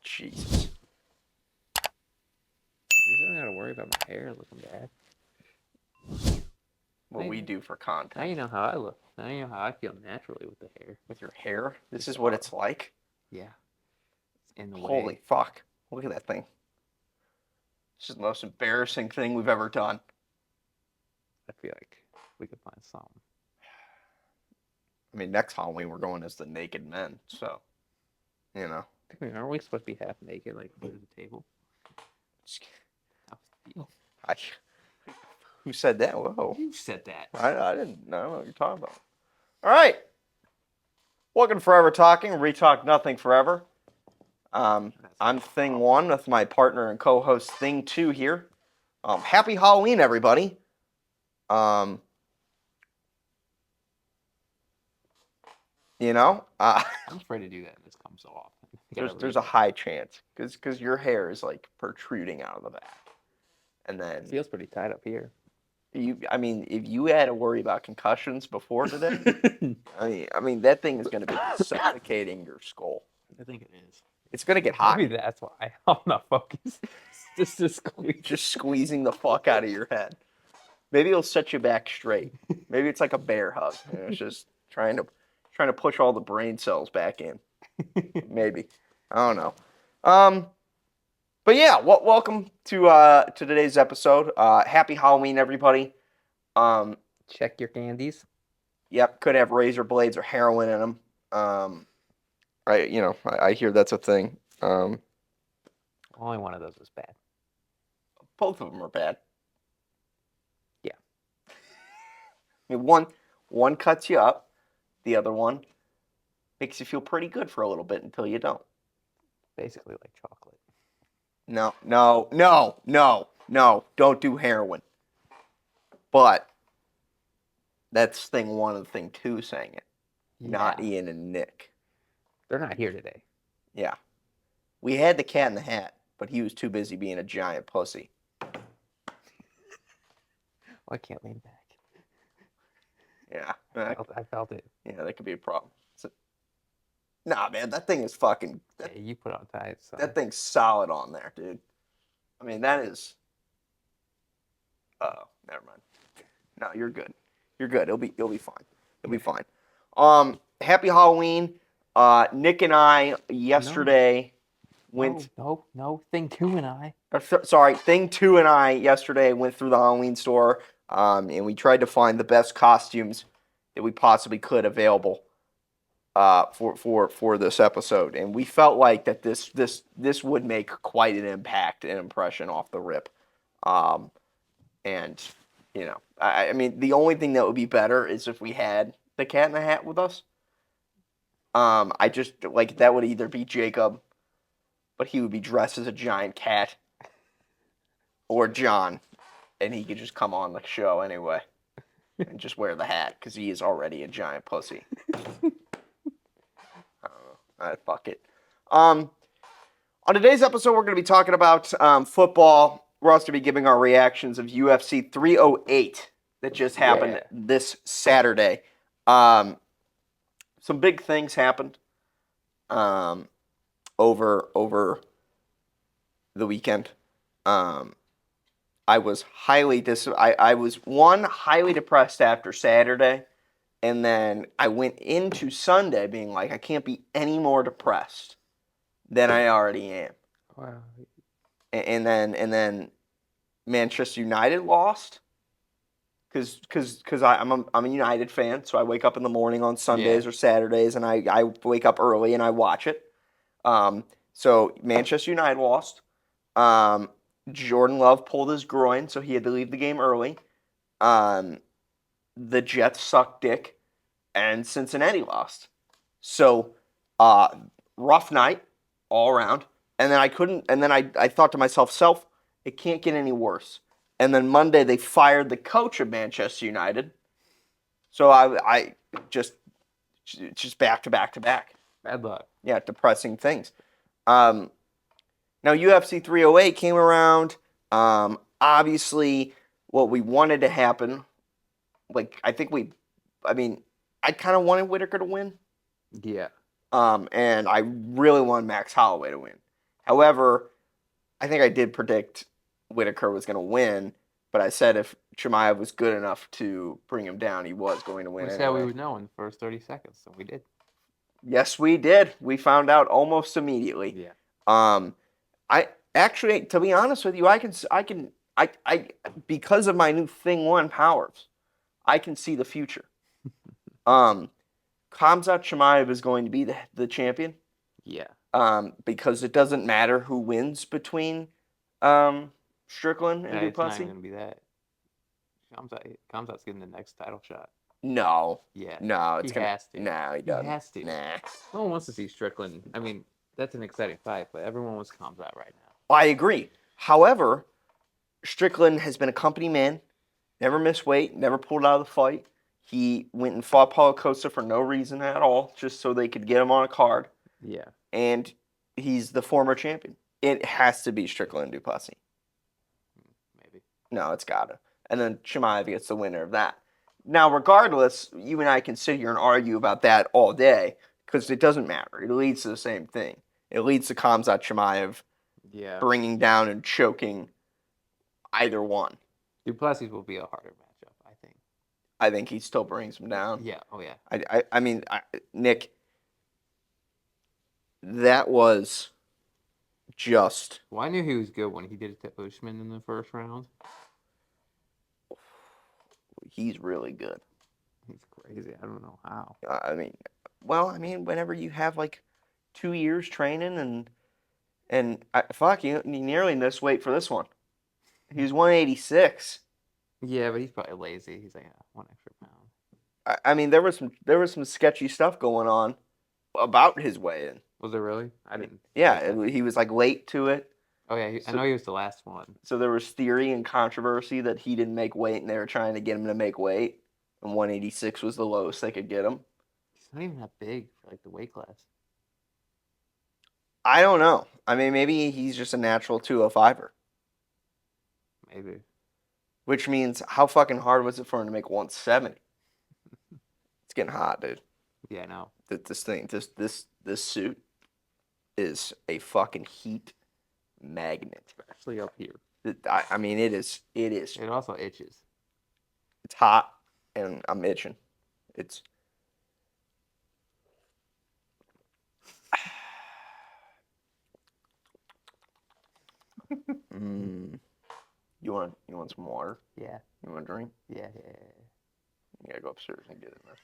Jesus. At least I don't gotta worry about my hair looking bad. What we do for content. Now you know how I look. Now you know how I feel naturally with the hair. With your hair? This is what it's like? Yeah. It's in the Holy way. fuck. Look at that thing. This is the most embarrassing thing we've ever done. I feel like we could find something. I mean, next Halloween we're going as the naked men, so, you know. Aren't we supposed to be half naked, like under the table? Who said that? Whoa. You said that. I didn't know what you're talking about. All right. Welcome to Forever Talking. Retalk Nothing Forever. I'm Thing 1 with my partner and co-host Thing 2 here. Happy Halloween, everybody. You know, I'm afraid to do that. This comes so often. There's a high chance because your hair is like protruding out of the back, and then it feels pretty tight up here. I mean, if you had to worry about concussions before today, I mean that thing is going to be suffocating your skull. I think it is. It's going to get hot. Maybe that's why I'm not focused. Just squeezing the fuck out of your head. Maybe it'll set you back straight. Maybe it's like a bear hug. You know, it's just trying to push all the brain cells back in. Maybe. I don't know. But yeah, welcome to today's episode. Happy Halloween, everybody. Check your candies. Yep, could have razor blades or heroin in them. I hear that's a thing. Only one of those was bad. Both of them are bad. Yeah. I mean, one cuts you up. The other one makes you feel pretty good for a little bit until you don't. Basically like chocolate. No. Don't do heroin. But that's Thing 1 and Thing 2 saying it. Yeah. Not Ian and Nick. They're not here today. Yeah. We had the Cat in the Hat, but he was too busy being a giant pussy. Oh, I can't lean back. Yeah. I felt it. Yeah, that could be a problem. Nah, man, that thing is fucking... Yeah, you put on tight. So. That thing's solid on there, dude. I mean, that is... Oh, never mind. No, you're good. You're good. It'll be fine. It'll be fine. Happy Halloween. Nick and I yesterday went... No. Thing 2 and I. Thing 2 and I yesterday went through the Halloween store, and we tried to find the best costumes that we possibly could available for this episode, and we felt like that this would make quite an impact and impression off the rip, and you know, I mean, the only thing that would be better is if we had the Cat in the Hat with us. I just like that would either be Jacob, but he would be dressed as a giant cat, or John, and he could just come on the show anyway and just wear the hat because he is already a giant pussy. Fuck it. On today's episode, we're going to be talking about football. We're also going to be giving our reactions of UFC 308 that just happened this Saturday. Some big things happened over the weekend. I was highly highly depressed after Saturday. And then I went into Sunday being like, I can't be any more depressed than I already am. Wow. And then Manchester United lost because I'm a United fan, so I wake up in the morning on Sundays or Saturdays, and I wake up early and I watch it. So Manchester United lost. Jordan Love pulled his groin, so he had to leave the game early. The Jets sucked dick, and Cincinnati lost. So, rough night all around. And then I thought to myself, it can't get any worse. And then Monday they fired the coach of Manchester United. So I just back to back. Bad luck. Yeah, depressing things. Now UFC 308 came around. Obviously, what we wanted to happen. Like, I kind of wanted Whitaker to win. Yeah. And I really wanted Max Holloway to win. However, I think I did predict Whitaker was going to win, but I said if Chimaev was good enough to bring him down, he was going to win We said we anyway. would know in the first 30 seconds, so we did. Yes, we did. We found out almost immediately. Yeah. I actually, to be honest with you, I because of my new Thing 1 powers, I can see the future. Khamzat Chimaev is going to be the champion. Yeah. Because it doesn't matter who wins between Strickland and It's not even Duplessis. gonna be that. Kamzat's getting the next title shot. No, Yeah. no, He it's gonna. has to. No, he He doesn't. has to. Nah. No one wants to see Strickland. I mean, that's an exciting fight, but everyone wants Kamzat right now. I agree. However, Strickland has been a company man, never missed weight, never pulled out of the fight. He went and fought Paulo Costa for no reason at all, just so they could get him on a card. Yeah. And he's the former champion. It has to be Strickland and Duplessis. Maybe. No, it's gotta. And then Chimaev gets the winner of that. Now, regardless, you and I can sit here and argue about that all day because it doesn't matter. It leads to the same thing. It leads to Khamzat Chimaev Yeah. bringing down and choking either one. Duplessis will be a harder matchup, I think. I think he still brings him down. Yeah. Oh yeah. I mean, Nick, that was just. Well, I knew he was good when he did it to Usman in the first round. He's really good. He's crazy. I don't know how. I mean, whenever you have like 2 years training and fuck, you nearly missed weight for this one. He was 186. Yeah, but he's probably lazy. He's like, 1 extra pound. I mean, there was some sketchy stuff going on about his weigh-in. Was it really? I didn't. Yeah, he was like late to it. Oh yeah, I know he was the last one. So there was theory and controversy that he didn't make weight, and they were trying to get him to make weight. And 186 was the lowest they could get him. He's not even that big for like the weight class. I don't know. I mean, maybe he's just a natural 205er. Maybe. Which means, how fucking hard was it for him to make 170? It's getting hot, dude. Yeah, I know. This suit is a fucking heat magnet. Especially up here. I mean, it is. It also itches. It's hot, and I'm itching. It's. You want some water? Yeah. You want a drink? Yeah. You gotta go upstairs and get it, man.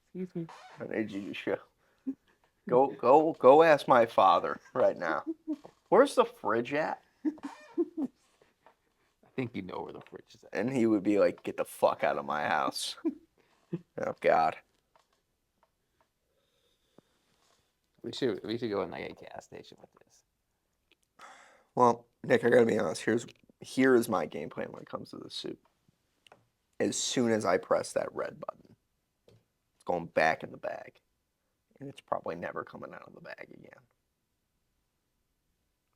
Excuse me. I need you to show. Go ask my father right now. Where's the fridge at? I think you know where the fridge is at. And he would be like, "Get the fuck out of my house." Oh God. We should go in like a gas station with this. Well, Nick, I gotta be honest. Here is my game plan when it comes to this suit. As soon as I press that red button, it's going back in the bag, and it's probably never coming out of the bag again.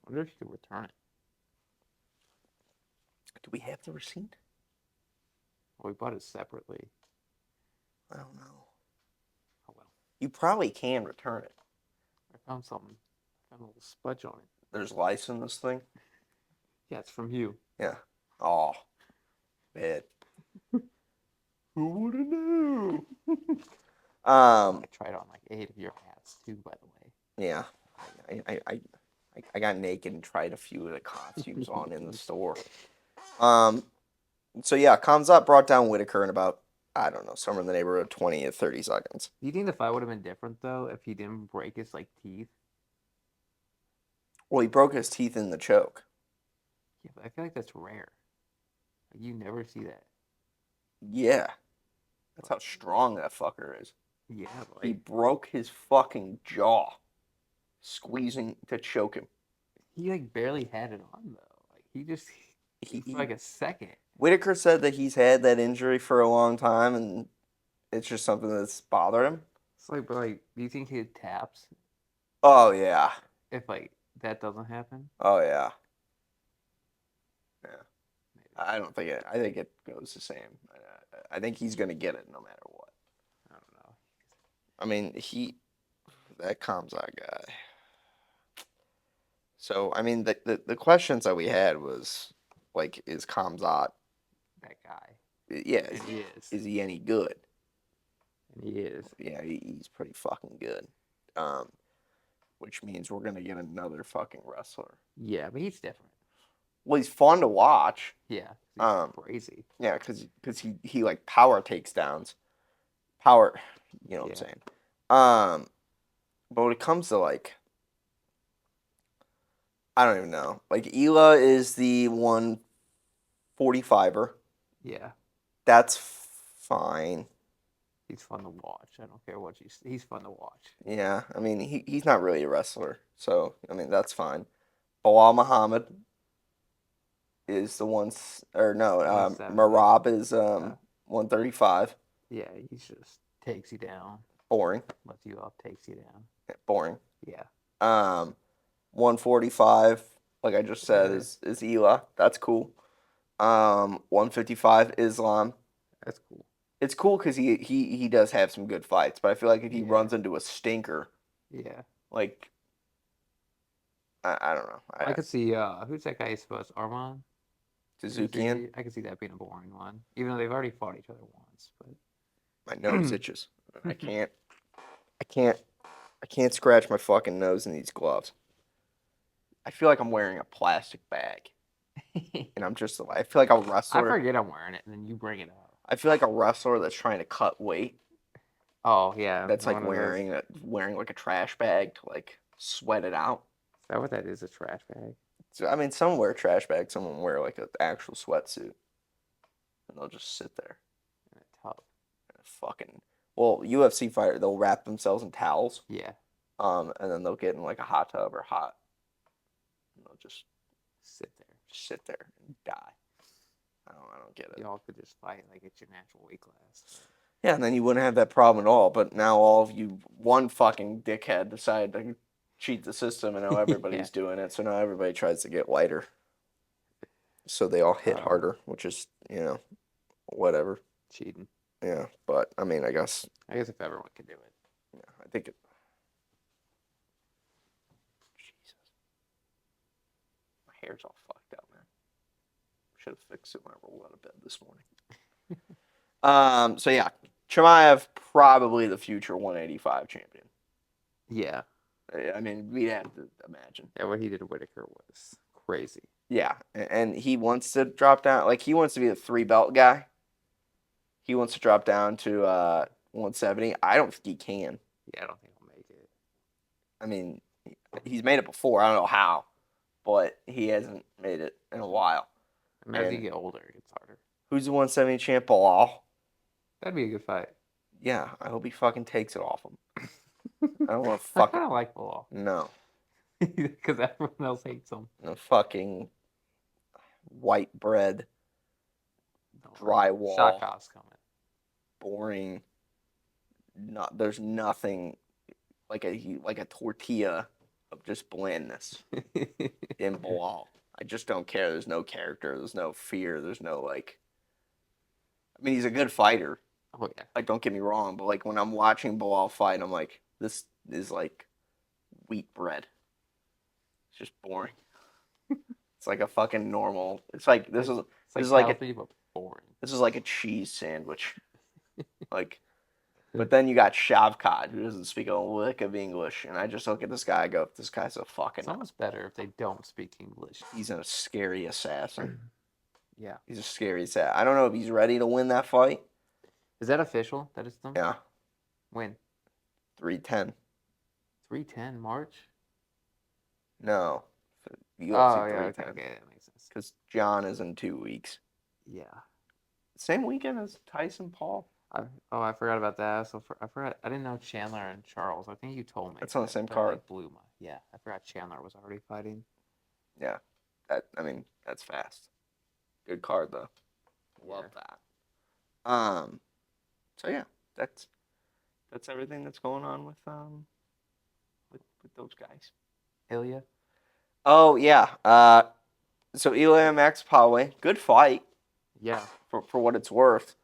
I wonder if you could return it. Do we have the receipt? Well, we bought it separately. I don't know. Oh well. You probably can return it. I found something. I found a little smudge on it. There's lice in this thing. Yeah, it's from you. Yeah. Oh, man. Who would have knew? I tried on like 8 of your hats too, by the way. Yeah. I got naked and tried a few of the costumes on in the store. So yeah, Khamzat brought down Whitaker in about, I don't know, somewhere in the neighborhood of 20 to 30 seconds. Do you think the fight would have been different though if he didn't break his like teeth? Well, he broke his teeth in the choke. Yeah, but I feel like that's rare. Like, you never see that. Yeah. That's how strong that fucker is. Yeah, but He like, broke his fucking jaw, squeezing to choke him. he like barely had it on though. Like for like a second. Whitaker said that he's had that injury for a long time, and it's just something that's bothered him. It's like, but like, do you think he taps Oh yeah. if like that doesn't happen? Oh yeah. Yeah. Maybe. I don't think it. I think it goes the same. I think he's gonna get it no matter what. I don't know. I mean, that Khamzat guy. So I mean, the questions that we had was like, is Kamzat? That guy. Yeah, And he is. is he any good? And he is. Yeah, he's pretty fucking good. Which means we're gonna get another fucking wrestler. Yeah, but he's different. Well, he's fun to watch. Yeah, he's crazy. Yeah, because he like power takes downs, power. You know what I'm Yeah. saying? But when it comes to like, I don't even know. Like Ela is the 145er. Yeah, That's fine. he's fun to watch. I don't care what he's fun to watch. Yeah, I mean he's not really a wrestler, so I mean that's fine. Bilal Muhammad is the ones, or no, 170. Marab is Yeah. 135. Yeah, he just takes you down, Boring, lets you up, takes you down. boring. Yeah. 145, like I just said, Yeah. is Ela. That's cool. 155 Islam. That's cool. It's cool because he does have some good fights, but I feel like if he Yeah. runs into a stinker, Yeah. like I don't know. I could see who's that guy supposed to Armand? Suzukian, I could see that being a boring one. Even though they've already fought each other once, but my nose itches. I can't I can't I can't scratch my fucking nose in these gloves. I feel like I'm wearing a plastic bag, and I feel like a I wrestler. forget I'm wearing it and then you bring it up. I feel like a wrestler that's trying to cut weight. Oh yeah. That's like one of those- wearing like a trash bag to like sweat it out. Is that what that is? A trash bag? So I mean, some wear trash bags, some wear like an actual sweatsuit, and they'll just sit there In a tub. and fucking. Well, UFC fighter, they'll wrap themselves in towels, Yeah. and then they'll get in like a hot tub or hot, and they'll just Sit there. sit there and die. I don't get it. Y'all could just fight like it's your natural weight class. Yeah, and then you wouldn't have that problem at all. But now all of you, one fucking dickhead, decided to cheat the system, and now everybody's doing it. So now everybody tries to get lighter. So they all hit harder, which is, whatever. Cheating. Yeah, but I mean, I guess if everyone could do it. yeah, I think it. Jesus, my hair's all fucked up, man. Should have fixed it when I rolled out of bed this morning. So yeah, Chimaev probably the future 185 champion. Yeah. I mean, we'd have to imagine. Yeah, what he did to Whitaker was crazy. Yeah, and he wants to drop down. Like he wants to be the 3-belt guy. He wants to drop down to 170. I don't think he can. Yeah, I don't think he'll make it. I mean, he's made it before. I don't know how, but he hasn't made it in a while. I mean, as you get older, it gets harder. Who's the 170 champ? Bilal. That'd be a good fight. Yeah, I hope he fucking takes it off him. I don't want to I fucking. kind of like Bilal. No. Because everyone else hates him. No fucking white bread, drywall, Shaka's coming. boring. There's nothing like a tortilla of just blandness in Bilal. I just don't care. There's no character. There's no fear. There's no like. I mean, he's a good fighter. Oh yeah. Like, don't get me wrong, but like when I'm watching Bilal fight, I'm like, this is like wheat bread. It's just boring. It's like a fucking normal. It's like this is like healthy, but boring. This is like a cheese sandwich. Like, but then you got Shavkat, who doesn't speak a lick of English, and I just look at this guy. I go, this guy's a fucking. It's almost better if they don't speak English. He's a scary assassin. Yeah. He's a scary assassin. I don't know if he's ready to win that fight. Is that official? That is them? Yeah. When? 310. 310 March? No. UFC Oh yeah. 310. Okay, that makes sense. Because John is in 2 weeks. Yeah. Same weekend as Tyson Paul. I forgot about that. I forgot. I didn't know Chandler and Charles. I think you told me. That's on the same that, card. Like, blew my. Yeah, I forgot Chandler was already fighting. Yeah. That's fast. Good card though. Love that. So yeah, that's everything that's going on with those guys. Ilya? Oh yeah. So Ilya Max Poway, good fight. Yeah. For what it's worth.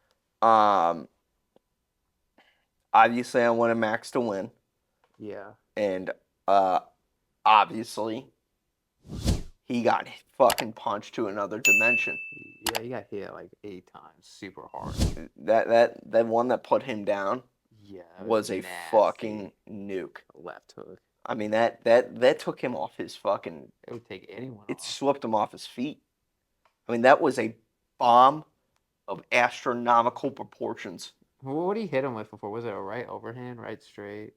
Obviously I wanted Max to win. Yeah. And obviously he got fucking punched to another dimension. Yeah, he got hit like 8 times, super hard. That one that put him down Yeah, that was a nasty. fucking nuke. Left hook. I mean, that took him off his fucking. It would take anyone It off. swept him off his feet. I mean, that was a bomb of astronomical proportions. What did he hit him with before? Was it a right overhand, right straight?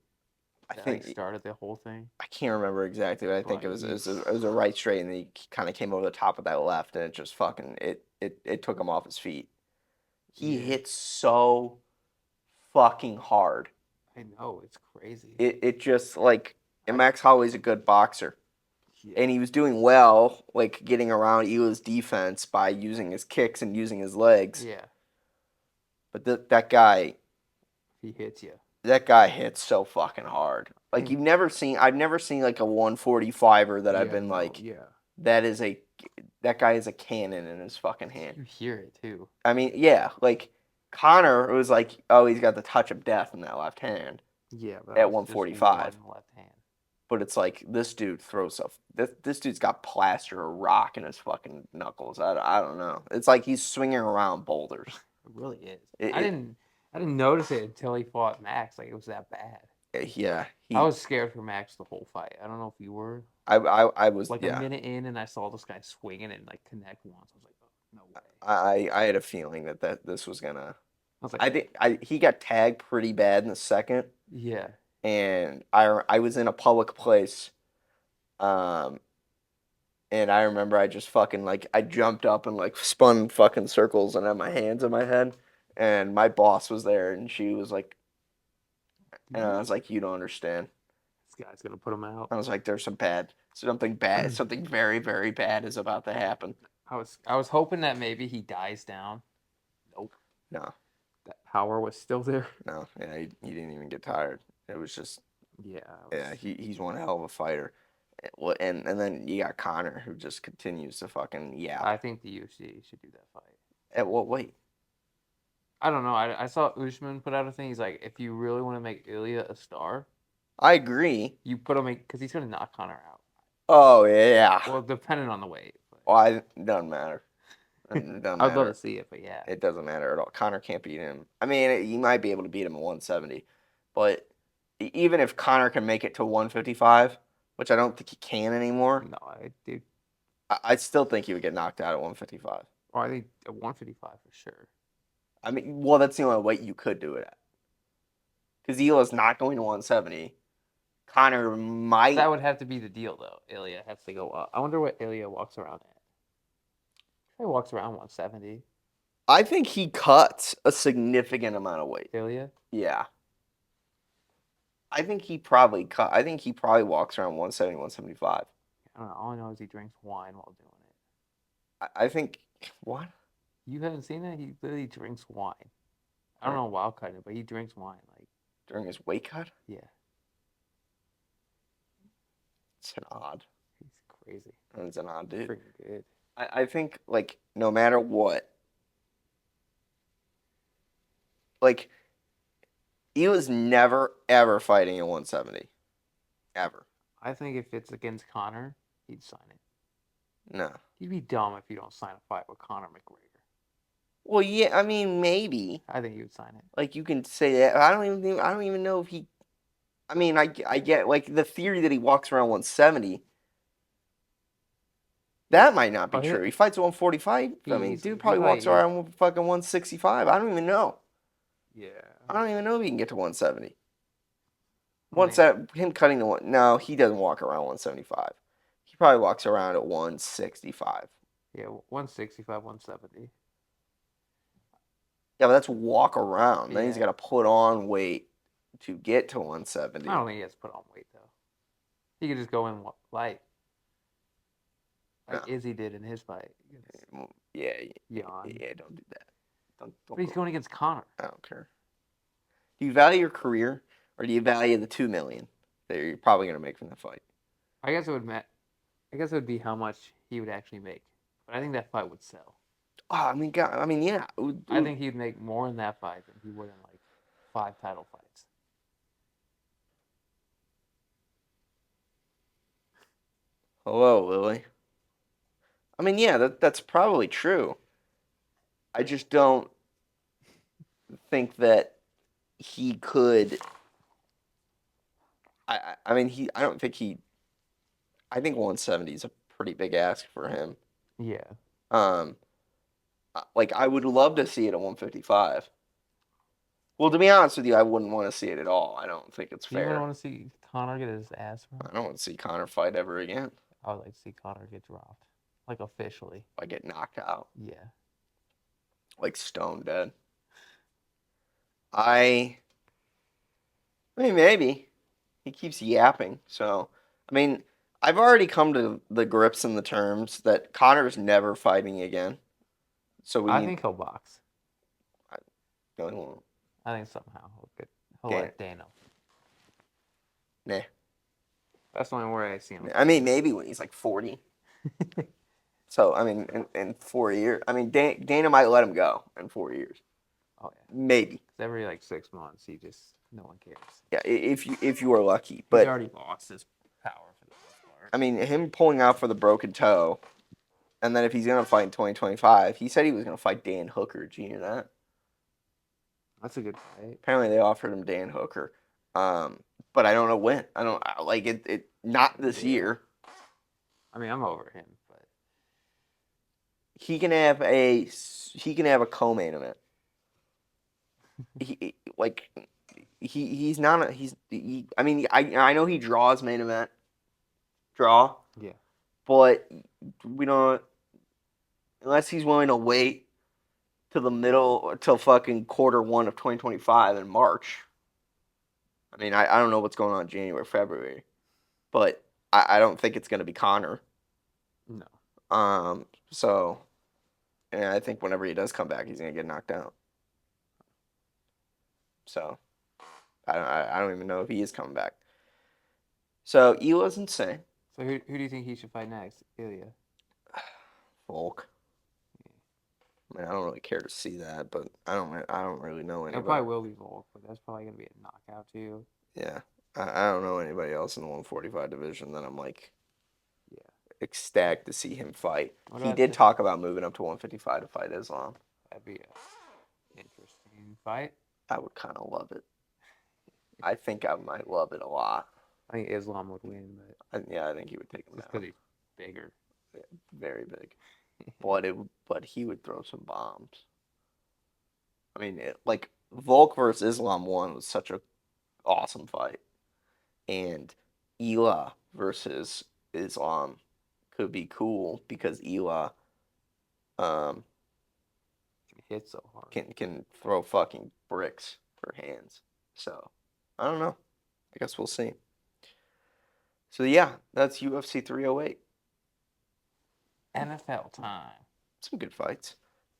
I That think like started the whole thing. I can't remember exactly, but I think But it was a right straight, and he kind of came over the top of that left, and it just fucking it took him off his feet. He Yeah. hit so fucking hard. I know, it's crazy. It just like, and I- Max Holloway's a good boxer, Yeah. and he was doing well, like getting around Ila's defense by using his kicks and using his legs. Yeah. But that guy, He hits you. that guy hits so fucking hard. Like Mm. I've never seen like a 145er that I've Yeah, been no, like, yeah. that guy is a cannon in his fucking hand. You hear it too. I mean, yeah, like Connor, it was like, oh, he's got the touch of death in that left hand, Yeah, but At it's just 145. one left hand. but it's like this dude throws stuff. This dude's got plaster or rock in his fucking knuckles. I don't know. It's like he's swinging around boulders. It really is. It- I it- didn't notice it until he fought Max. Like it was that bad. Yeah, I was scared for Max the whole fight. I don't know if you were. I was Like yeah. a minute in, and I saw this guy swinging and like connect once. I was like, oh, no way. I had a feeling that this was gonna. I was like, I think he got tagged pretty bad in the second, yeah, and I was in a public place, and I remember I just fucking like I jumped up and like spun fucking circles and had my hands in my head, and my boss was there and she was like, and I was like, you don't understand. this guy's gonna put him out. I was like, there's something bad, something very very bad is about to happen. I was hoping that maybe he dies down. Nope. No, That power was still there. no, yeah, he didn't even get tired. It was just. Yeah. Yeah, he's one hell of a fighter. Well, and then you got Connor who just continues to fucking I think the UFC should do that fight. At what weight? I don't know. I saw Usman put out a thing. He's like, if you really want to make Ilya a star, I agree. you put him because he's gonna knock Connor out. Oh yeah. Well, depending on the weight. But Well, it doesn't matter. It doesn't I'd love matter. to see it, but yeah. It doesn't matter at all. Connor can't beat him. I mean, he might be able to beat him at 170, but even if Connor can make it to 155, which I don't think he can anymore, No, dude. I still think he would get knocked out at 155. Or I think at 155 for sure. I mean, well, that's the only weight you could do it at. Because Ila's not going to 170. Connor might. That would have to be the deal, though. Ilya has to go up. I wonder what Ilya walks around at. He walks around 170. I think he cuts a significant amount of weight. Ilya? Yeah. I think he probably walks around 170, 175. I don't know. All I know is he drinks wine while doing it. I think what? You haven't seen that? He literally drinks wine. I don't know wild cut it, but he drinks wine. Like, During his weight cut? yeah, It's an odd. he's crazy. It's an odd dude. Freaking good. I think like no matter what, like he was never ever fighting at 170. Ever. I think if it's against Connor, he'd sign it. No. You'd be dumb if you don't sign a fight with Conor McGregor. Well, yeah, I mean maybe. I think he would sign it. Like you can say that. I don't even know if he. I mean, I get like the theory that he walks around 170. That might not be Oh, yeah. true. He fights at 145. I mean, He's- dude probably he walks might- around with fucking 165. I don't even know. Yeah. I don't even know if he can get to 170. I mean- Him cutting the one. No, he doesn't walk around 175. He probably walks around at 165. Yeah, 165, 170. Yeah, but that's walk around. Then he's Yeah. got to put on weight to get to 170. I don't think he has to put on weight, though. He could just go in light. Like No. Izzy did in his fight. Yeah, Yawn. yeah, don't do that. Don't But he's go. going against Connor. I don't care. Do you value your career, or do you value the $2 million that you're probably gonna make from that fight? I guess it would be how much he would actually make. But I think that fight would sell. Oh, I mean, God, I mean, yeah. I think he'd make more in that fight than he would in like 5 title fights. Hello, Lily. I mean, yeah, that's probably true. I just don't think that he could. I mean, I don't think he. I think 170 is a pretty big ask for him. Yeah. Um, like I would love to see it at 155. Well, to be honest with you, I wouldn't want to see it at all. I don't think it's Do you fair. want to see Connor get his ass I wrong? don't want to see Connor fight ever again. I would like to see Connor get dropped, like officially. I get knocked out, Yeah. like stone dead. I, I mean, maybe he keeps yapping. So, I mean, I've already come to the grips and the terms that Connor's never fighting again. So we I need. think he'll box. No, he won't. I think somehow he'll Dan, let Dana. nah. That's the only way I see him. I mean, maybe when he's like 40. So, I mean, in 4 years, I mean, Dana might let him go in 4 years. Oh yeah. Maybe. 'Cause every like 6 months, no one cares. Yeah, if you are lucky. He's But already lost his power for the most part. I mean, him pulling out for the broken toe, and then if he's gonna fight in 2025, he said he was gonna fight Dan Hooker. Did you hear that? That's a good fight. Apparently, they offered him Dan Hooker, but I don't know when. I don't like it. Not this year. I mean, I'm over him, but He can have a co-main event. Like he's not a, I mean I know he draws main event draw, yeah. but we don't unless he's willing to wait till the middle till fucking Q1 of 2025 in March. I mean I don't know what's going on in January, February, but I don't think it's gonna be Connor. No. So and I think whenever he does come back, he's gonna get knocked out. So I don't even know if he is coming back. So Ela's insane. So who do you think he should fight next? Ilya. Volk. I mean, I don't really care to see that, but I don't really know It anybody. probably will be Volk, but that's probably gonna be a knockout too. Yeah, I don't know anybody else in the 145 division that I'm like Yeah. ecstatic to see him fight. What He about did the- talk about moving up to 155 to fight Islam. That'd be a interesting fight. I would kind of love it. I think I might love it a lot. I think Islam would win, but Yeah, I think he would take him just down. because he's bigger. Very big. But he would throw some bombs. I mean, like Volk versus Islam 1 was such a awesome fight, and Ela versus Islam could be cool because Ela He hits so hard. can throw fucking bricks for hands. So I don't know. I guess we'll see. So yeah, that's UFC 308. NFL time. Some good fights.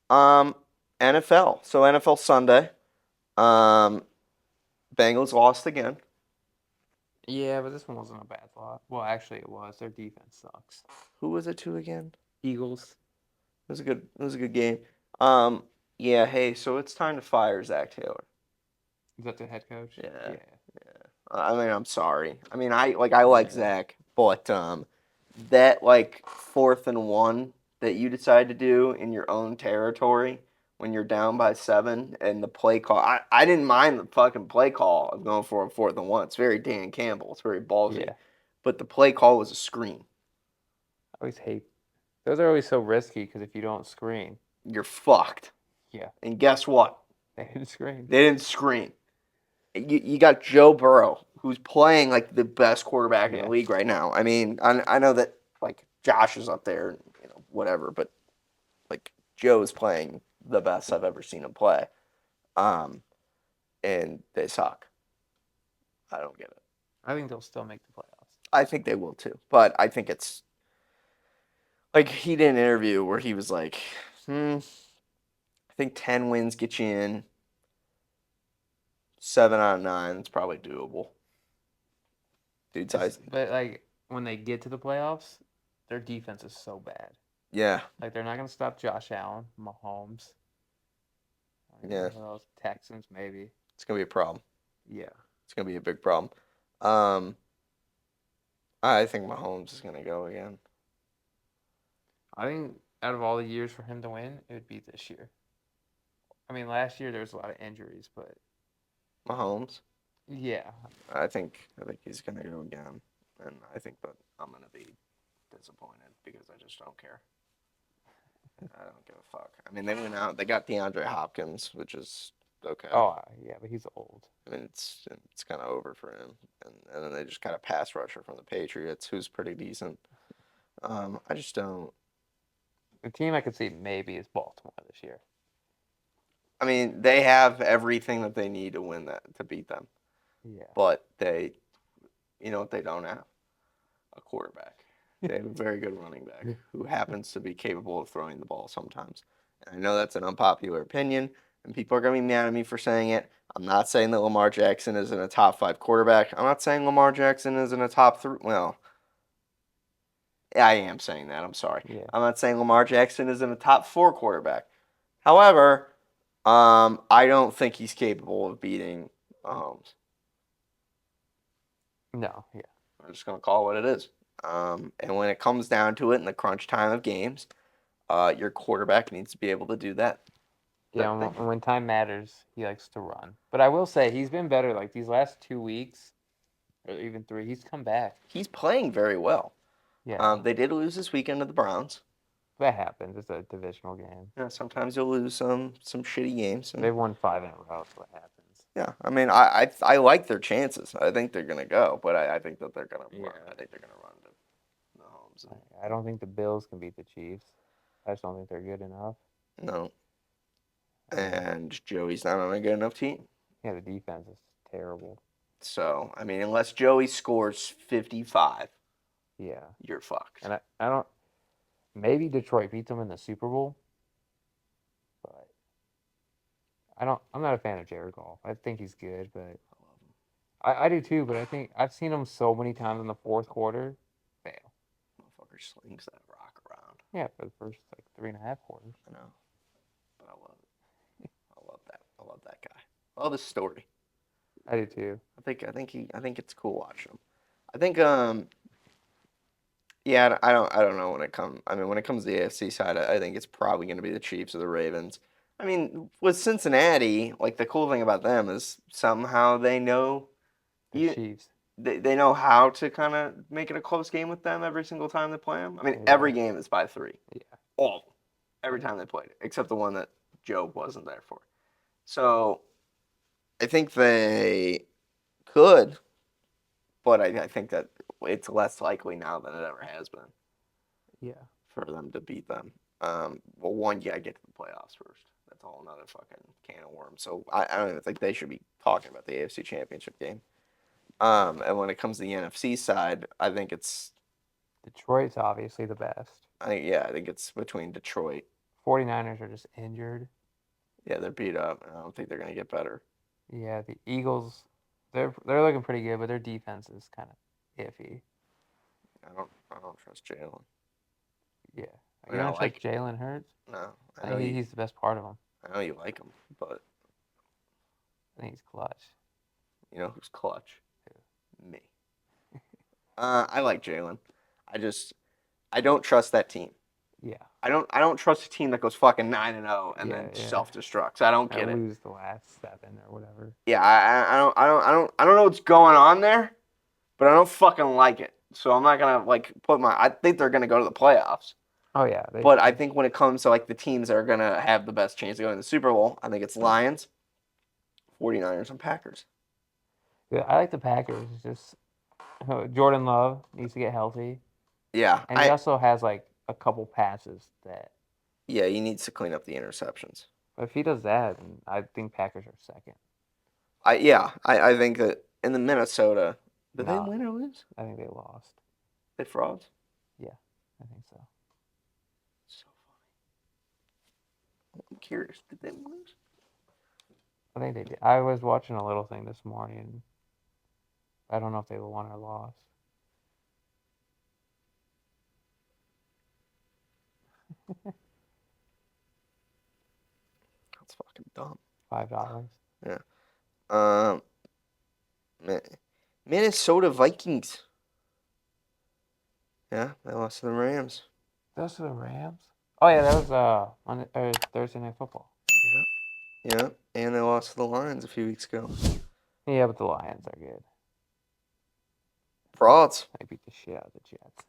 NFL. So NFL Sunday. Bengals lost again. Yeah, but this one wasn't a bad thought. Well, actually, it was. Their defense sucks. Who was it to again? Eagles. It was a good game. Yeah, hey, so it's time to fire Zach Taylor. Is that the head coach? Yeah. I mean, I'm sorry. I mean, I like Zach, but that like 4th and 1 that you decide to do in your own territory when you're down by 7 and the play call. I didn't mind the fucking play call of going for a 4th and 1. It's very Dan Campbell. It's very ballsy. Yeah. But the play call was a screen. I always hate. Those are always so risky because if you don't screen, You're fucked. yeah, And guess what? they didn't screen. They didn't screen. You got Joe Burrow, who's playing like the best quarterback in Yeah. the league right now. I mean, I know that like Josh is up there, whatever, but like Joe is playing the best I've ever seen him play. And they suck. I don't get it. I think they'll still make the playoffs. I think they will too, but I think it's like he did an interview where he was like, I think 10 wins get you in. 7 out of 9, it's probably doable. Dude's eyes. But like when they get to the playoffs, their defense is so bad. Yeah. Like they're not gonna stop Josh Allen, Mahomes. Yeah. Those Texans maybe. It's gonna be a problem. Yeah. It's gonna be a big problem. I think Mahomes is gonna go again. I think out of all the years for him to win, it would be this year. I mean, last year there was a lot of injuries, but Mahomes. yeah, I think he's gonna go again, and I think that I'm gonna be disappointed because I just don't care. I don't give a fuck. I mean, they went out. They got DeAndre Hopkins, which is okay. oh yeah, but he's old. I mean, it's kind of over for him, and then they just got a pass rusher from the Patriots, who's pretty decent. I just don't. The team I could see maybe is Baltimore this year. I mean, they have everything that they need to win that to beat them, Yeah, but you know what they don't have? A quarterback. They have a very good running back who happens to be capable of throwing the ball sometimes. And I know that's an unpopular opinion, and people are going to be mad at me for saying it. I'm not saying that Lamar Jackson isn't a top 5 quarterback. I'm not saying Lamar Jackson isn't a top 3. Well, I am saying that. I'm sorry. yeah. I'm not saying Lamar Jackson isn't a top 4 quarterback. However, I don't think he's capable of beating Mahomes. No, yeah. I'm just going to call it what it is. And when it comes down to it in the crunch time of games, your quarterback needs to be able to do that. Yeah, and when time matters, he likes to run. But I will say he's been better. Like these last 2 weeks, or even 3, he's come back. He's playing very well. Yeah, They did lose this weekend to the Browns. that happens. It's a divisional game. Yeah, sometimes you'll lose some shitty games. They've won 5 in a row. So what happens? Yeah, I mean, I like their chances. I think they're gonna go, but I think that they're gonna run. I think they're gonna run to Mahomes. I don't think the Bills can beat the Chiefs. I just don't think they're good enough. No, and Joey's not on a good enough team. Yeah, the defense is terrible. So I mean, unless Joey scores 55, Yeah, you're fucked. and I don't. Maybe Detroit beats them in the Super Bowl, but I don't. I'm not a fan of Jared Goff. I think he's good, but I do too. But I think I've seen him so many times in the fourth quarter fail. Motherfucker slings that rock around. Yeah, for the first like 3.5 quarters. I know, but I love it. I love that. I love that guy. I love his story. I do too. I think it's cool watching him. I think yeah, I don't know when it comes. I mean, when it comes to the AFC side, I think it's probably going to be the Chiefs or the Ravens. I mean, with Cincinnati, like the cool thing about them is somehow they know The Chiefs. they know how to kind of make it a close game with them every single time they play them. I mean, Yeah. every game is by 3. Yeah. All of them. Every time they played it, except the one that Joe wasn't there for. So I think they could, but I think that it's less likely now than it ever has been Yeah. for them to beat them. Well, one, you gotta get to the playoffs first. That's a whole another fucking can of worms. So I don't even think they should be talking about the AFC Championship game. And when it comes to the NFC side, I think it's Detroit's obviously the best. I think it's between Detroit. 49ers are just injured. Yeah, they're beat up, and I don't think they're gonna get better. Yeah, the Eagles, they're looking pretty good, but their defense is kind of iffy. I don't trust Jalen. Yeah, I you mean, don't trust Jalen Hurts? No, I think he's the best part of them. I know you like him, but I think he's clutch. you know who's clutch? Me. I like Jalen. I don't trust that team. Yeah. I don't trust a team that goes fucking 9-0 and then self destructs. I don't get it. Lose the last 7 or whatever. Yeah, I don't know what's going on there, but I don't fucking like it. So I'm not gonna like put my. I think they're gonna go to the playoffs. Oh yeah. But I think when it comes to like the teams that are gonna have the best chance of going to the Super Bowl, I think it's Lions, 49ers, and Packers. Yeah, I like the Packers. It's just Jordan Love needs to get healthy. Yeah, And he also has like a couple passes that. Yeah, he needs to clean up the interceptions. But if he does that, then I think Packers are second. I think that in the Minnesota, did they win or lose? I think they lost. They frauds? Yeah, I think so. So funny. I'm curious. Did they lose? I think they did. I was watching a little thing this morning. I don't know if they won or lost. That's fucking dumb. $5. Yeah. Minnesota Vikings. Yeah, they lost to the Rams. Those are the Rams. Oh yeah, that was on Thursday Night Football. Yeah, and they lost to the Lions a few weeks ago. Yeah, but the Lions are good. Frauds. They beat the shit out of the Jets.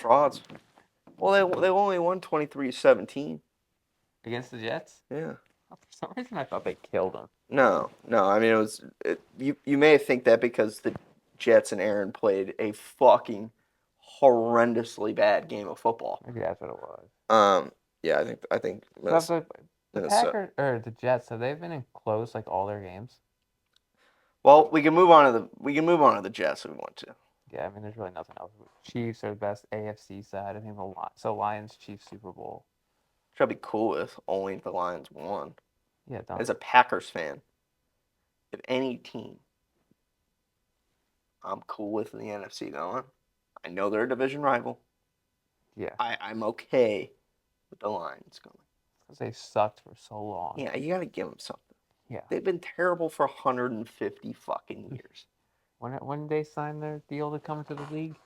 Frauds. Well, they only won 23-17. Against the Jets? Yeah. Oh, for some reason, I thought they killed them. No. I mean, you may think that because the Jets and Aaron played a fucking horrendously bad game of football. Maybe that's what it was. Yeah, I think So the Minnesota. Packers or the Jets, have they been in close like all their games? Well, we can move on to the Jets if we want to. Yeah, I mean, there's really nothing else. Chiefs are the best AFC side. I think so Lions, Chiefs, Super Bowl. Which I'd be cool with. Only if the Lions won. Yeah, don't. As a Packers fan, if any team I'm cool with in the NFC going, I know they're a division rival. Yeah. I'm okay with the Lions going. Because they sucked for so long. Yeah, you got to give them something. Yeah. They've been terrible for 150 fucking years. When did they sign their deal to come to the league?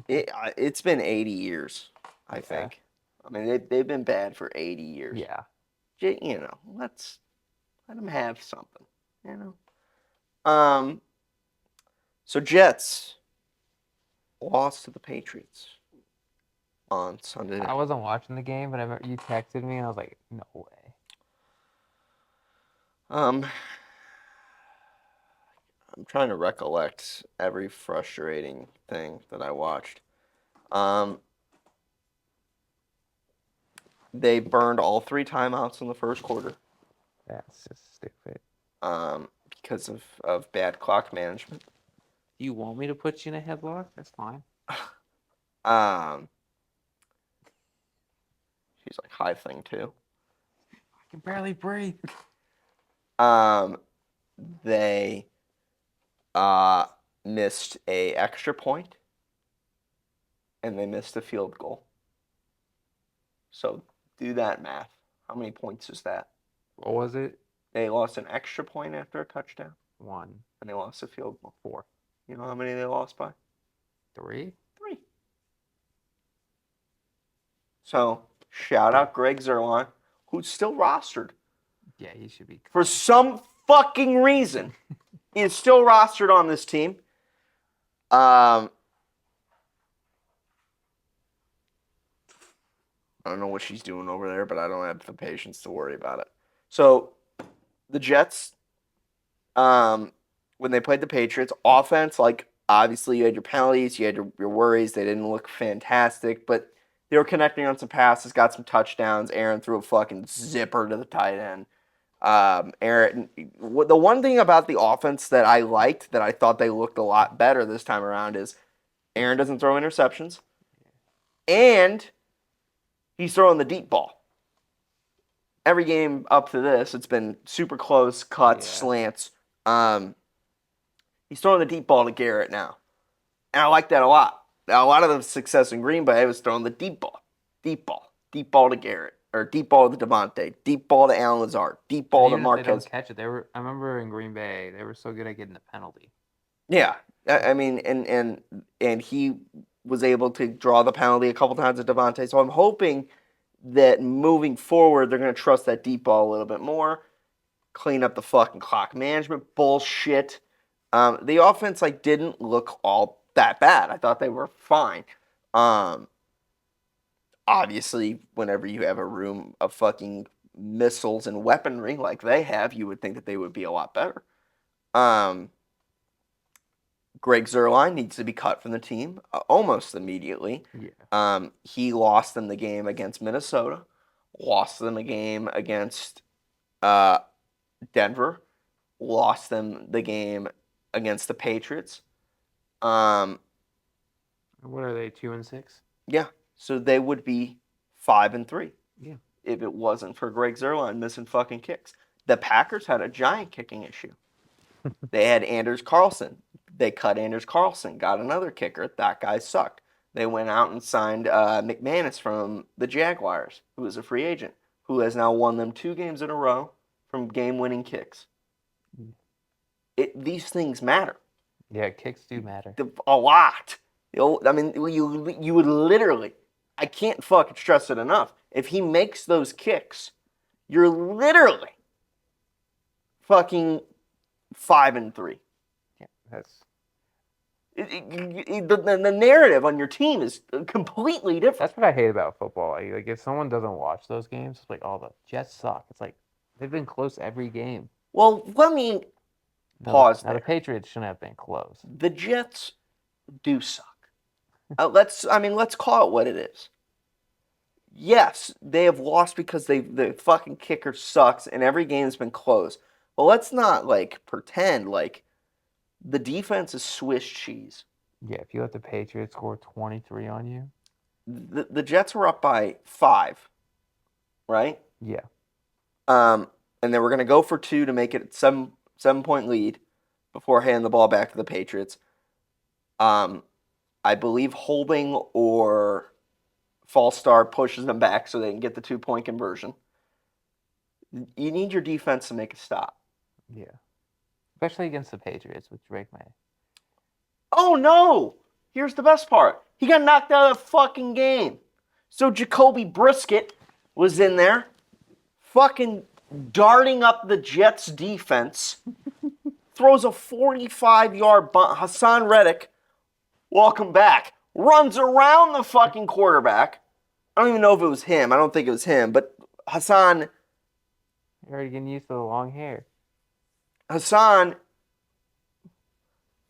It's been 80 years, I think. I mean, they've been bad for 80 years. Yeah. You know, let them have something. You know. So Jets lost to the Patriots on Sunday night. I wasn't watching the game, but I remember you texted me, and I was like, no way. I'm trying to recollect every frustrating thing that I watched. They burned all 3 timeouts in the first quarter. That's just stupid. Because of bad clock management. Do you want me to put you in a headlock? That's fine. She's like high thing too. I can barely breathe. They missed a extra point, and they missed a field goal. So do that math. How many points is that? What was it? They lost an extra point after a touchdown. 1. And they lost a field goal. 4. You know how many they lost by? 3. 3. So shout out Greg Zuerlein, who's still rostered. Yeah, he should be. For some fucking reason, he is still rostered on this team. I don't know what she's doing over there, but I don't have the patience to worry about it. So, the Jets, when they played the Patriots, offense, like, obviously you had your penalties, you had your worries. They didn't look fantastic, but they were connecting on some passes, got some touchdowns. Aaron threw a fucking zipper to the tight end. Aaron, the one thing about the offense that I liked, that I thought they looked a lot better this time around, is Aaron doesn't throw interceptions, and he's throwing the deep ball. Every game up to this, it's been super close, cuts, slants. He's throwing the deep ball to Garrett now, and I like that a lot. Now, a lot of the success in Green Bay was throwing the deep ball to Garrett. Or deep ball to Devontae, deep ball to Alan Lazard, deep ball to Marquez. If they don't catch it, I remember in Green Bay, they were so good at getting the penalty. Yeah, I mean, and he was able to draw the penalty a couple times at Devontae. So I'm hoping that moving forward, they're going to trust that deep ball a little bit more, clean up the fucking clock management bullshit. The offense didn't look all that bad. I thought they were fine. Obviously, whenever you have a room of fucking missiles and weaponry like they have, you would think that they would be a lot better. Greg Zuerlein needs to be cut from the team almost immediately. Yeah. He lost them the game against Minnesota, lost them a game against Denver, lost them the game against the Patriots. What are they, 2-6? Yeah. So they would be 5-3. Yeah. If it wasn't for Greg Zuerlein missing fucking kicks. The Packers had a giant kicking issue. They had Anders Carlson. They cut Anders Carlson, got another kicker. That guy sucked. They went out and signed McManus from the Jaguars, who is a free agent, who has now won them 2 games in a row from game-winning kicks. These things matter. Yeah, kicks do matter. A lot. I mean, you would literally. I can't fucking stress it enough. If he makes those kicks, you're literally fucking 5-3. Yeah, that's The narrative on your team is completely different. that's what I hate about football. Like if someone doesn't watch those games, it's like, oh, the Jets suck. It's like they've been close every game. Well, let me No, pause now the there. Patriots shouldn't have been close. The Jets do suck. I mean, let's call it what it is. Yes, they have lost because the fucking kicker sucks and every game's been close. But let's not like pretend like the defense is Swiss cheese. Yeah, if you let the Patriots score 23 on you, The Jets were up by 5, right? yeah, And they were going to go for 2 to make it 7-point lead before handing the ball back to the Patriots. I believe holding or false start pushes them back so they can get the 2-point conversion. You need your defense to make a stop. yeah. Especially against the Patriots with Drake May. Oh no! Here's the best part. He got knocked out of the fucking game. So Jacoby Brisket was in there, fucking darting up the Jets defense, throws a 45-yard bunt. Hassan Reddick, welcome back, runs around the fucking quarterback. I don't even know if it was him. I don't think it was him, but Hassan, You're already getting used to the long hair. I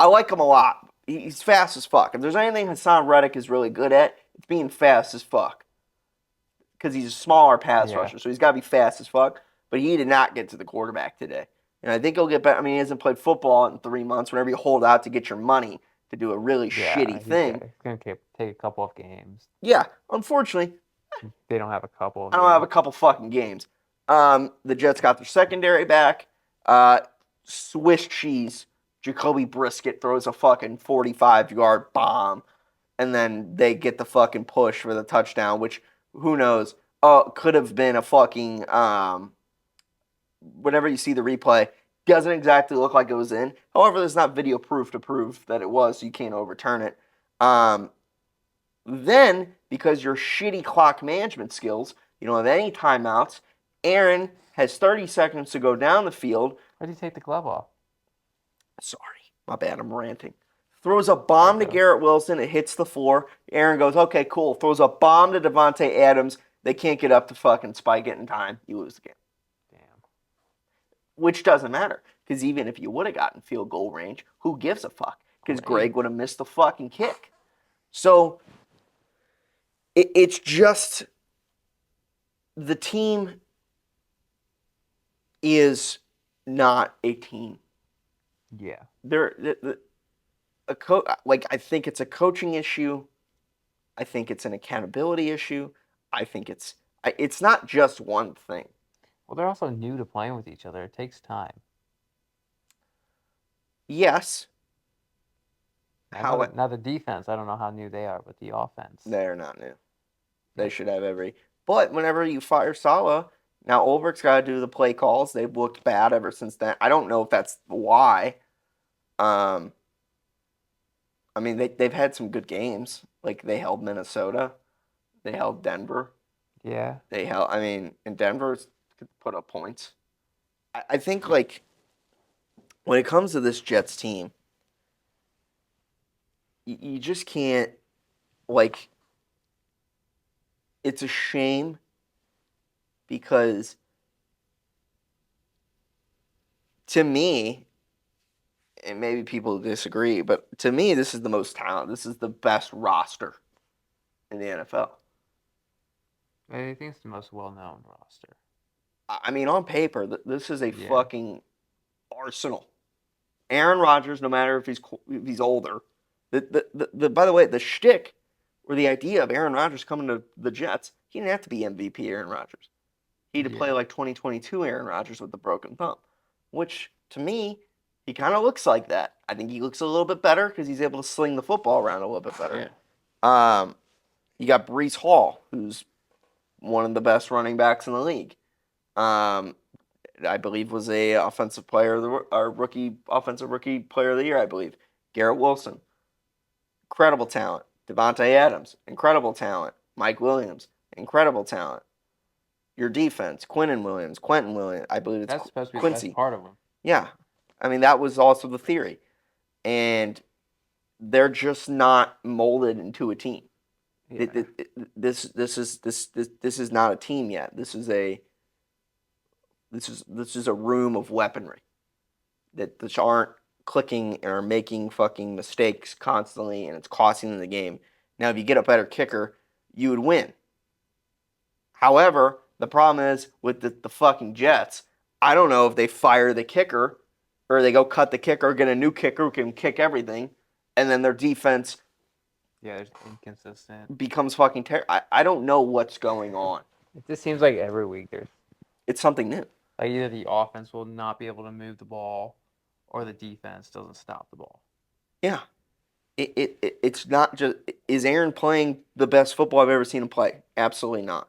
like him a lot. He's fast as fuck. If there's anything Hassan Reddick is really good at, it's being fast as fuck. Because he's a smaller pass Yeah. rusher, so he's got to be fast as fuck. But he did not get to the quarterback today. And I think he'll get better. I mean, he hasn't played football in 3 months. Whenever you hold out to get your money to do a really shitty thing. He's going to take a couple of games. Yeah, unfortunately, They don't have a couple. I don't have a couple fucking games. The Jets got their secondary back. Swiss cheese. Jacoby Brisket throws a fucking 45-yard bomb. And then they get the fucking push for the touchdown, which, who knows, could have been a fucking, whenever you see the replay, doesn't exactly look like it was in. However, there's not video proof to prove that it was, so you can't overturn it. Then, because your shitty clock management skills, you don't have any timeouts, Aaron has 30 seconds to go down the field. Why did he take the glove off? Sorry, my bad, I'm ranting. Throws a bomb to Garrett Wilson. It hits the floor. Aaron goes, okay, cool. Throws a bomb to Devontae Adams. They can't get up to fucking spike it in time. You lose the game. Damn. Which doesn't matter. Because even if you would have gotten field goal range, who gives a fuck? Because Greg would have missed the fucking kick. So, it's just the team is not a team. Yeah. I think it's a coaching issue. I think it's an accountability issue. I think it's not just one thing. Well, they're also new to playing with each other. It takes time. Yes. Now the defense, I don't know how new they are, but the offense. They're not new. They should have every. But whenever you fire Saleh, now Ulbricht's got to do the play calls. They've looked bad ever since then. I don't know if that's why. I mean, they've had some good games. Like, they held Minnesota. They held Denver. Yeah. And Denver could put up points. I think, like, when it comes to this Jets team, you just can't, like, it's a shame because to me, and maybe people disagree, but to me, this is the most talent. This is the best roster in the NFL. I think it's the most well-known roster. I mean, on paper, this is a fucking arsenal. Aaron Rodgers, no matter if he's older, by the way, the shtick or the idea of Aaron Rodgers coming to the Jets, he didn't have to be MVP Aaron Rodgers. He had to play like 2022 Aaron Rodgers with the broken thumb, which to me, he kind of looks like that. I think he looks a little bit better because he's able to sling the football around a little bit better. Yeah. You got Breece Hall, who's one of the best running backs in the league. I believe was a offensive rookie player of the year, I believe. Garrett Wilson. incredible talent. Devontae Adams, incredible talent. Mike Williams, incredible talent. Your defense, Quentin Williams, I believe it's That's supposed to be the Quincy. best part of them. Yeah. I mean, that was also the theory. And they're just not molded into a team. Yeah. This is not a team yet. This is a room of weaponry that just aren't clicking or making fucking mistakes constantly, and it's costing them the game. Now, if you get a better kicker, you would win. However, the problem is with the fucking Jets, I don't know if they fire the kicker or they go cut the kicker, get a new kicker who can kick everything, and then their defense Yeah, it's inconsistent. becomes fucking terrible. I don't know what's going on. It just seems like every week there's It's something new. like either the offense will not be able to move the ball, or the defense doesn't stop the ball. Yeah. It's not just. Is Aaron playing the best football I've ever seen him play? Absolutely not.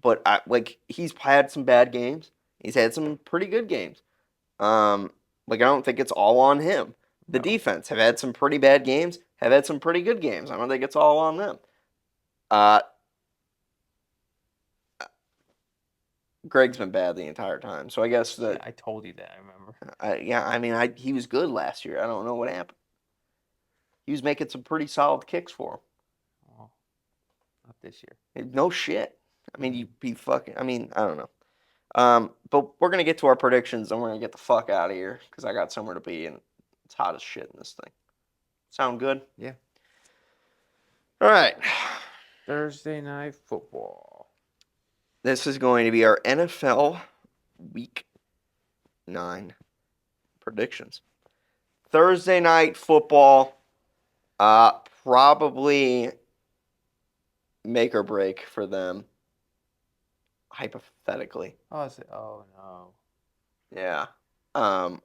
But he's had some bad games. He's had some pretty good games. I don't think it's all on him. The No. defense have had some pretty bad games, have had some pretty good games. I don't think it's all on them. Greg's been bad the entire time, so I guess that. Yeah, I told you that. I remember. I mean, he was good last year. I don't know what happened. He was making some pretty solid kicks for him. Well, not this year. No shit. I mean, you'd be fucking. I mean, I don't know. But we're gonna get to our predictions and we're gonna get the fuck out of here because I got somewhere to be and it's hot as shit in this thing. Sound good? Yeah. All right. Thursday night football. This is going to be our NFL Week 9 predictions. Thursday night football, probably make or break for them, hypothetically. Oh no. Yeah. I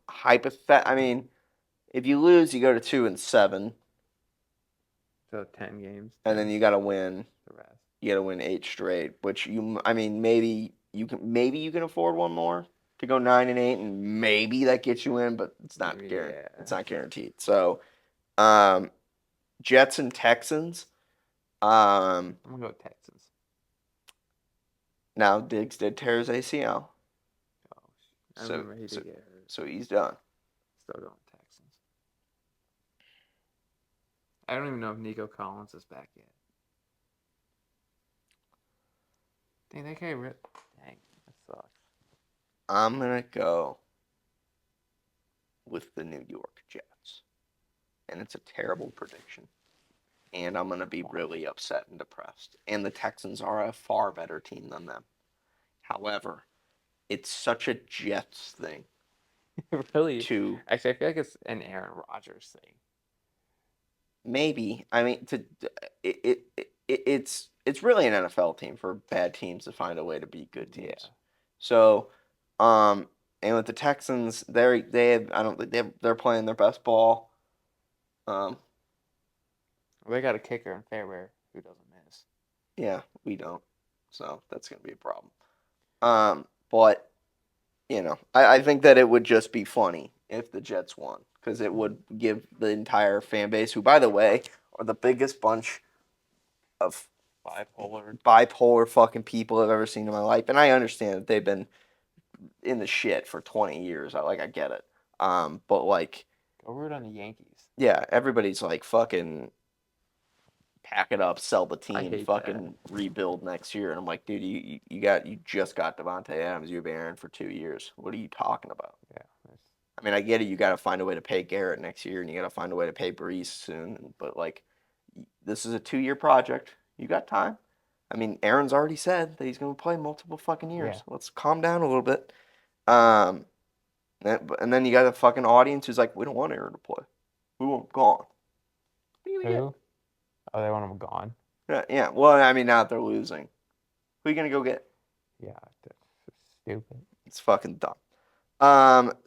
mean, if you lose, you go to 2-7, So 10 games. and then you got to win. The rest. You got to win 8 straight, which maybe you can afford one more to go 9-8, and maybe that gets you in, but it's not guaranteed. Yeah. It's not guaranteed. So, Jets and Texans. I'm gonna go with Texans. Now Diggs did tear his ACL, Oh, I remember he did get hurt. so he's done. Still going Texans. I don't even know if Nico Collins is back yet. Dang, that guy ripped. Dang, that sucks. I'm gonna go with the New York Jets, and it's a terrible prediction. And I'm going to be really upset and depressed. And the Texans are a far better team than them. However, it's such a Jets thing. Really? To Actually, I feel like it's an Aaron Rodgers thing. maybe. I mean, it's really an NFL team for bad teams to find a way to beat good teams. Yeah. So, and with the Texans, they're playing their best ball. They got a kicker in Fairweather who doesn't miss. Yeah, we don't. So that's going to be a problem. But, I think that it would just be funny if the Jets won because it would give the entire fan base, who, by the way, are the biggest bunch of bipolar fucking people I've ever seen in my life. And I understand that they've been in the shit for 20 years. I get it. But, like... Go root on the Yankees. Yeah, everybody's like, fucking... pack it up, sell the team, fucking rebuild next year. And I'm like, dude, you just got Devontae Adams. You've been Aaron for 2 years. What are you talking about? Yeah. I mean, I get it. You got to find a way to pay Garrett next year, and you got to find a way to pay Brees soon. But, like, this is a 2-year project. You got time. I mean, Aaron's already said that he's going to play multiple fucking years. Yeah. Let's calm down a little bit. And then you got a fucking audience who's like, we don't want Aaron to play. We want him gone. What are you going to get? Oh, they want him gone? Yeah. Well, I mean, now that they're losing. Who are you going to go get? Yeah, that's stupid. It's fucking dumb.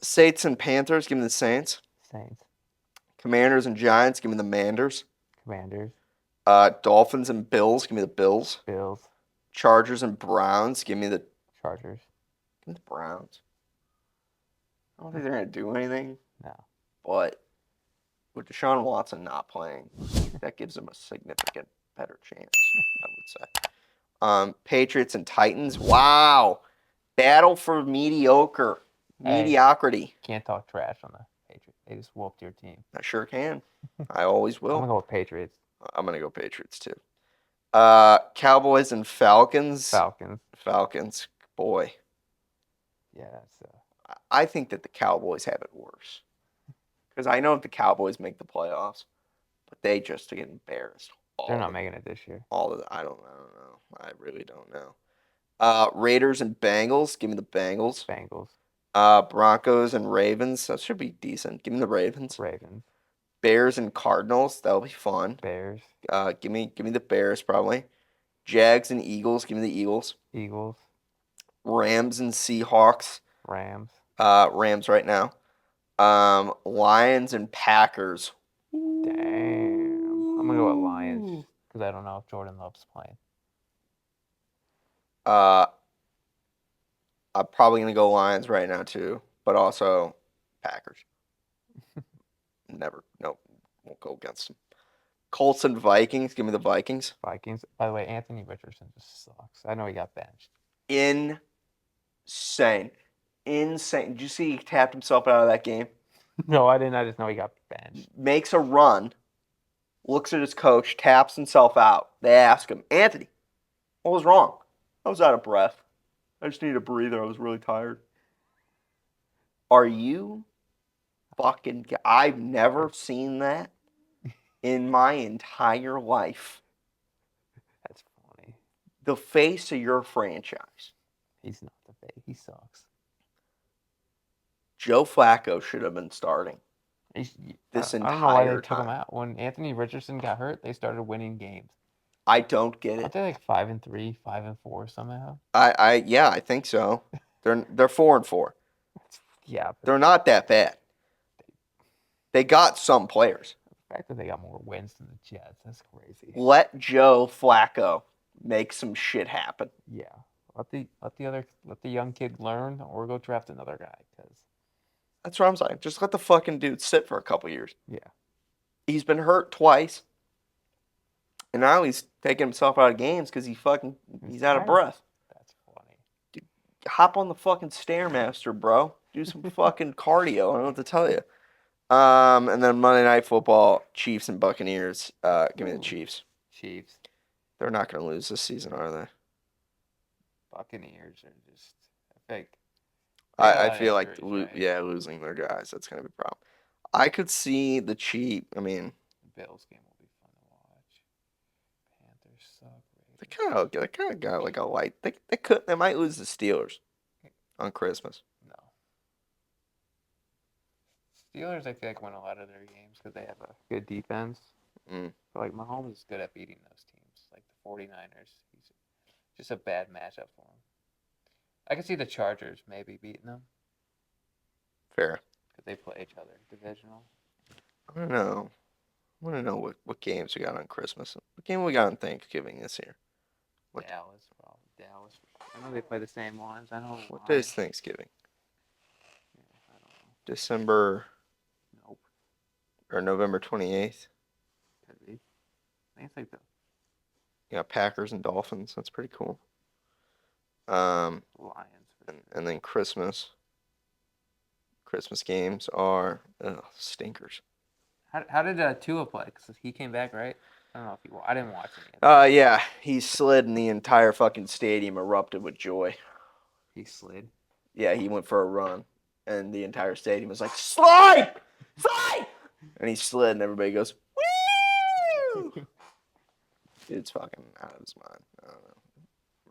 Saints and Panthers, give me the Saints. Saints. Commanders and Giants, give me the Manders. Commanders. Dolphins and Bills, give me the Bills. Bills. Chargers and Browns, give me the Chargers. Give me the Browns. I don't think they're going to do anything. No. But with Deshaun Watson not playing, that gives them a significant better chance, I would say. Patriots and Titans. Wow. Battle for mediocre. Hey. Mediocrity. Can't talk trash on the Patriots. They just whooped your team. I sure can. I always will. I'm going to go with Patriots. I'm going to go Patriots, too. Cowboys and Falcons. Falcons. Boy. Yeah, that's... I think that the Cowboys have it worse. Because I know if the Cowboys make the playoffs, but they just get embarrassed. They're not making it this year. I don't know. I really don't know. Raiders and Bengals. Give me the Bengals. Broncos and Ravens. That should be decent. Give me the Ravens. Bears and Cardinals. That'll be fun. Bears. Give me the Bears probably. Jags and Eagles. Give me the Eagles. Rams and Seahawks. Rams right now. Lions and Packers. Damn. I'm gonna go with Lions because I don't know if Jordan Love's playing. I'm probably gonna go Lions right now too, but also Packers. Nope, won't go against them. Colts and Vikings. Give me the Vikings. By the way, Anthony Richardson just sucks. I know he got benched. Insane. Did you see he tapped himself out of that game? No, I didn't. I just know he got benched. Makes a run, looks at his coach, taps himself out. They ask him, Anthony, what was wrong? I was out of breath. I just needed a breather. I was really tired. Are you fucking... I've never seen that in my entire life. That's funny. The face of your franchise. He's not the face. He sucks. Joe Flacco should have been starting this entire time. I don't know why they took him out. When Anthony Richardson got hurt, they started winning games. I don't get it. Aren't they like 5-3, 5-4 somehow? Yeah, I think so. They're 4-4. Yeah, they're not that bad. They got some players. The fact that they got more wins than the Jets, that's crazy. Let Joe Flacco make some shit happen. Yeah, let the young kid learn, or go draft another guy. Because that's what I'm saying. Just let the fucking dude sit for a couple years. Yeah, he's been hurt twice, and now he's taking himself out of games because he's out of breath. That's funny. Dude, hop on the fucking Stairmaster, bro. Do some fucking cardio. I don't know what to tell you. And then Monday Night Football, Chiefs and Buccaneers. Give me the Chiefs. Chiefs. They're not going to lose this season, are they? Buccaneers are just fake. I feel like losing their guys, that's going to be a problem. I could see the Chiefs. I mean, Bills game will be fun to watch. Panthers suck. They kind of got like a light. They might lose the Steelers on Christmas. No. Steelers, I feel like, win a lot of their games because they have a good defense. But like Mahomes is good at beating those teams, like the 49ers. He's just a bad matchup for him. I can see the Chargers maybe beating them. Fair. Because they play each other divisional. I don't know. I want to know what games we got on Christmas. What game we got on Thanksgiving this year? Dallas, probably. Dallas. I know they play the same ones. I know. What day is Thanksgiving? Yeah, I don't know. December. Nope. Or November 28th. Could be. I think it's like the. Yeah, Packers and Dolphins. That's pretty cool. Lions. And then Christmas. Christmas games are stinkers. How did Tua play? Because he came back, right? I don't know if I didn't watch it. Yeah, he slid and the entire fucking stadium erupted with joy. He slid? Yeah, he went for a run, and the entire stadium was like, slide! Slide! And he slid, and everybody goes, woo! Dude's fucking out of his mind. I don't know.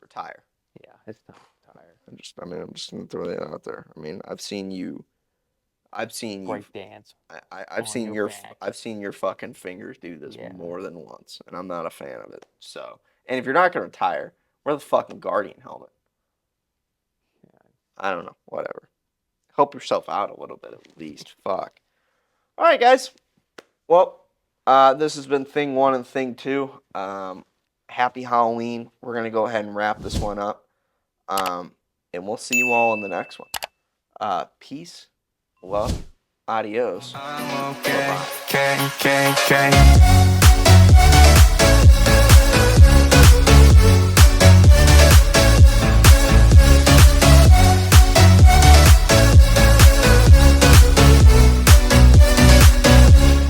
Retire. Yeah, it's time to retire. I'm just gonna throw that out there. I mean, I've seen you. Break dance. I've seen your fucking fingers do this more than once, and I'm not a fan of it. So, and if you're not gonna retire, wear the fucking Guardian helmet. Yeah. I don't know. Whatever. Help yourself out a little bit at least. Fuck. All right, guys. Well, this has been Thing 1 and Thing 2. Happy Halloween. We're gonna go ahead and wrap this one up. And we'll see you all in the next one. Peace, love, Adios. I'm okay.